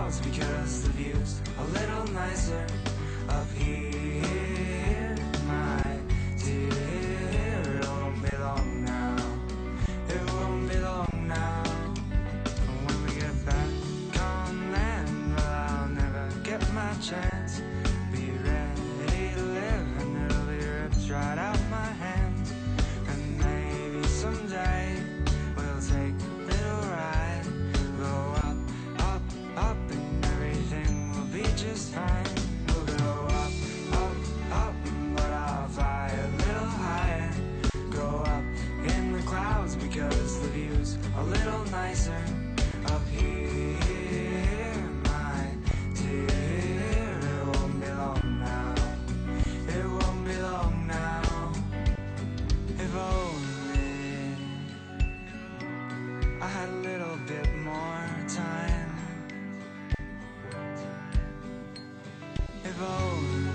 clouds because the view's a little nicer up here, my dear. It won't be long now, it won't be long now. When we get back on land, well, I'll never get my chance. Be ready to live and it'll be ripped right out my hands. And maybe someday we'll take a little ride, go up, up, up, and everything will be just fine. We'll go up, up, up, but I'll fly a little higher. Go up in the clouds because the view's a little nicer up here, my dear. It won't be long now, it won't be long now. If only I had a little bit more time. If only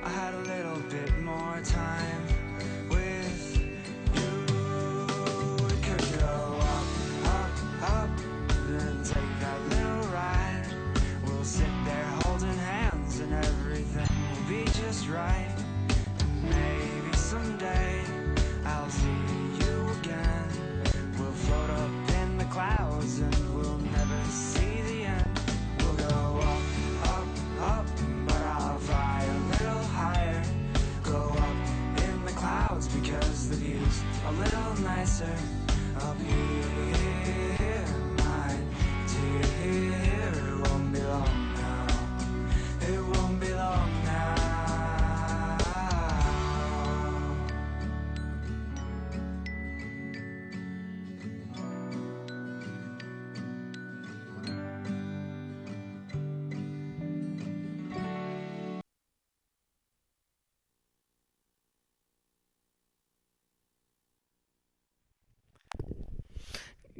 I had a little bit more time with you. We could go up, up, up, then take that little ride. We'll sit there holding hands and everything will be just right. And maybe someday I'll see you again. We'll float up in the clouds and we'll never see the end. We'll go up, up, up, but I'll fly a little higher. Go up in the clouds because the view's a little nicer up here, my dear. It won't be long now, it won't be long now.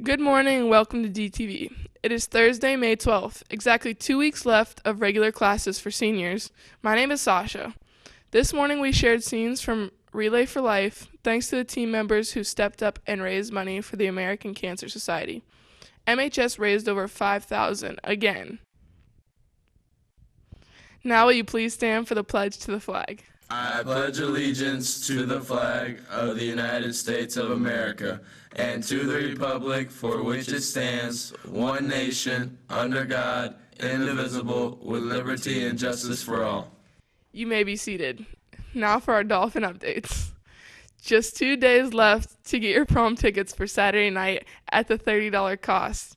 Good morning and welcome to DTV. It is Thursday, May 12th, exactly 2 weeks left of regular classes for seniors. My name is Sacha. This morning we shared scenes from Relay for Life, thanks to the team members who stepped up and raised money for the American Cancer Society. MHS raised over $5,000 again. Now will you please stand for the pledge to the flag? I pledge allegiance to the flag of the United States of America and to the republic for which it stands, one nation, under God, indivisible, with liberty and justice for all. You may be seated. Now for our dolphin updates. Just 2 days left to get your prom tickets for Saturday night at the $30 cost.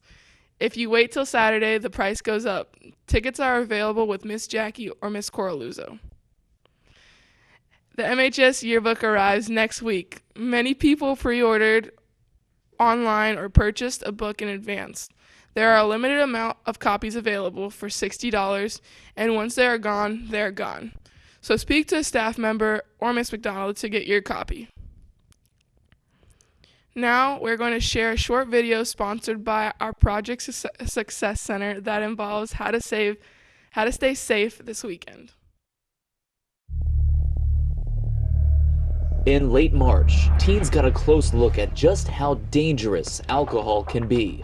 If you wait till Saturday, the price goes up. Tickets are available with Miss Jackie or Miss Coraluzzo. The MHS yearbook arrives next week. Many people pre-ordered online or purchased a book in advance. There are a limited amount of copies available for $60, and once they are gone, they are gone. So speak to a staff member or Miss McDonald to get your copy. Now we're going to share a short video sponsored by our Project Success Center that involves how to stay safe this weekend. In late March, teens got a close look at just how dangerous alcohol can be.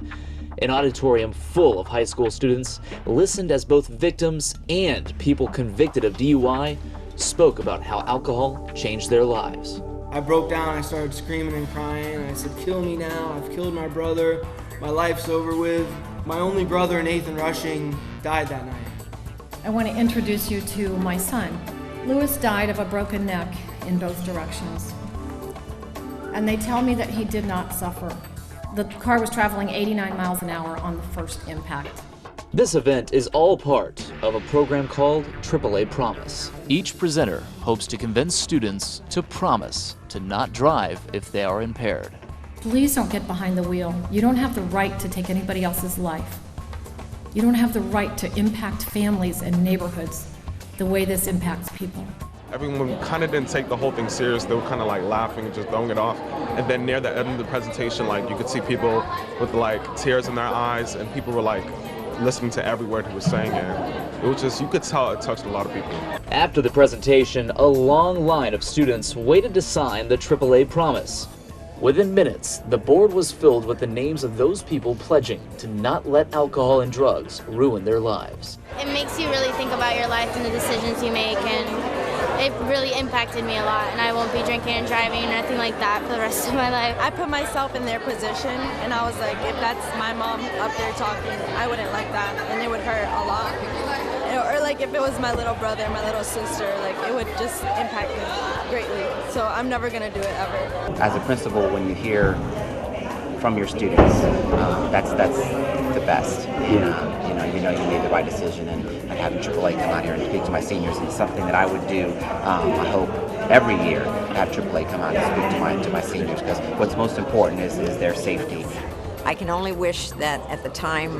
An auditorium full of high school students listened as both victims and people convicted of DUI spoke about how alcohol changed their lives. I broke down, I started screaming and crying, and I said, "Kill me now, I've killed my brother, my life's over with." My only brother, Nathan Rushing, died that night. I want to introduce you to my son. Lewis died of a broken neck in both directions. And they tell me that he did not suffer. The car was traveling 89 miles an hour on the first impact. This event is all part of a program called AAA Promise. Each presenter hopes to convince students to promise to not drive if they are impaired. Please don't get behind the wheel. You don't have the right to take anybody else's life. You don't have the right to impact families and neighborhoods the way this impacts people. Everyone kind of didn't take the whole thing serious. They were kind of like laughing and just throwing it off. And then near the end of the presentation, like you could see people with like tears in their eyes, and people were like listening to every word he was saying. And it was just, you could tell it touched a lot of people. After the presentation, a long line of students waited to sign the AAA Promise. Within minutes, the board was filled with the names of those people pledging to not let alcohol and drugs ruin their lives. It makes you really think about your life and the decisions you make, and it really impacted me a lot, and I won't be drinking and driving or anything like that for the rest of my life. I put myself in their position, and I was like, if that's my mom up there talking, I wouldn't like that, and it would hurt a lot. Or like if it was my little brother, my little sister, like it would just impact me greatly. So I'm never gonna do it ever. As a principal, when you hear from your students, that's the best. And, you know you made the right decision, and having AAA come out here and speak to my seniors is something that I would do. I hope every year have AAA come out and speak to my seniors, because what's most important is their safety. I can only wish that at the time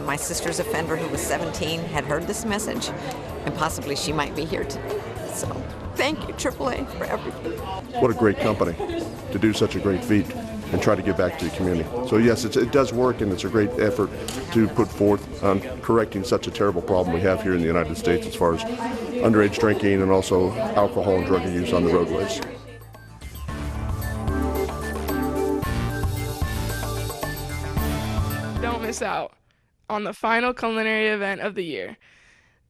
my sister's offender, who was 17, had heard this message, and possibly she might be here today. So thank you, AAA, for everything. What a great company to do such a great feat and try to give back to the community. So yes, it does work, and it's a great effort to put forth on correcting such a terrible problem we have here in the United States as far as underage drinking and also alcohol and drug use on the roadways. Don't miss out on the final culinary event of the year.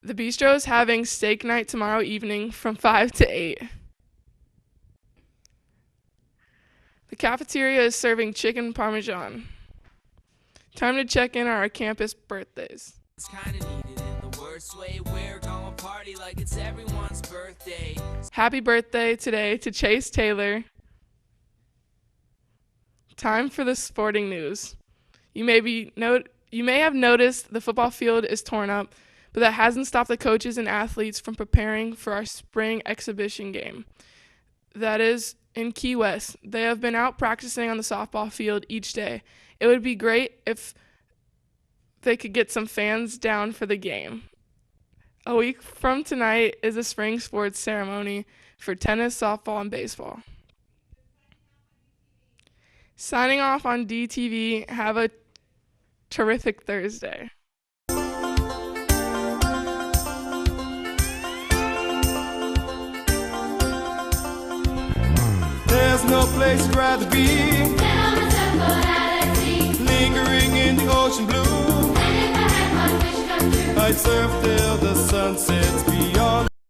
The Bistro is having steak night tomorrow evening from 5 to 8. The cafeteria is serving chicken parmesan. Time to check in on our campus birthdays. It's kinda needed in the worst way. We're gonna party like it's everyone's birthday. Happy birthday today to Chase Taylor. Time for the sporting news. You may have noticed the football field is torn up, but that hasn't stopped the coaches and athletes from preparing for our spring exhibition game. That is in Key West. They have been out practicing on the softball field each day. It would be great if they could get some fans down for the game. A week from tonight is a spring sports ceremony for tennis, softball, and baseball. Signing off on DTV, have a terrific Thursday. There's no place I'd rather be than on the tugboat out at sea, lingering in the ocean blue. And if I had one wish come true, I'd surf till the sun sets